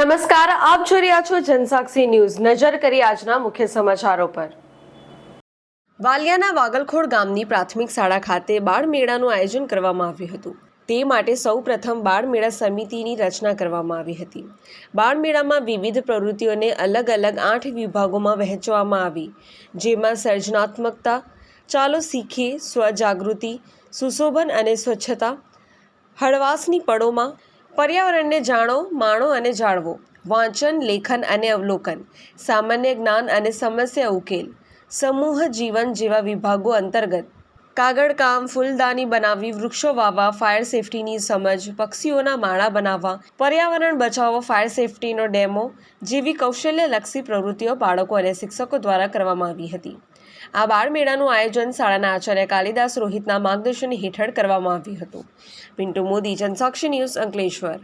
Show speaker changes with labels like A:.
A: નમસ્કાર, આપ જોઈ રહ્યા છો જનસાક્ષી ન્યૂઝ। નજર કરી આજના મુખ્ય સમાચારો પર। વાલિયાના વાગલખોડ ગામની પ્રાથમિક શાળા ખાતે બાળ મેળાનું આયોજન કરવામાં આવ્યું હતું। તે માટે સૌપ્રથમ બાળ મેળા સમિતિની રચના કરવામાં આવી હતી। બાળ મેળામાં વિવિધ પ્રવૃત્તિઓને અલગ અલગ 8 વિભાગોમાં વહેંચવામાં આવી, જેમાં સર્જનાત્મકતા, ચાલો શીખીએ, સ્વજાગૃતિ, સુશોભન અને સ્વચ્છતા, હળવાશની પળોમાં, પર્યાવરણને જાણો, માણો અને જાળવો, વાંચન, લેખન અને અવલોકન, સામાન્ય જ્ઞાન અને સમસ્યા ઉકેલ, સમૂહ જીવન જેવા વિભાગો અંતર્ગત કાગળકામ, ફૂલદાની બનાવવી, વૃક્ષો વાવવા, ફાયર સેફટીની સમજ, પક્ષીઓના માળા બનાવવા, પર્યાવરણ બચાવો, ફાયર સેફટીનો ડેમો જેવી કૌશલ્યલક્ષી પ્રવૃત્તિઓ બાળકો અને શિક્ષકો દ્વારા કરવામાં આવી હતી। આ બાળ મેળાનું આયોજન શાળાના આચાર્ય કાલિદાસ રોહિતના માર્ગદર્શન હેઠળ કરવામાં આવ્યું હતું। પિન્ટુ મોદી, જનસાક્ષી ન્યૂઝ, અંકલેશ્વર।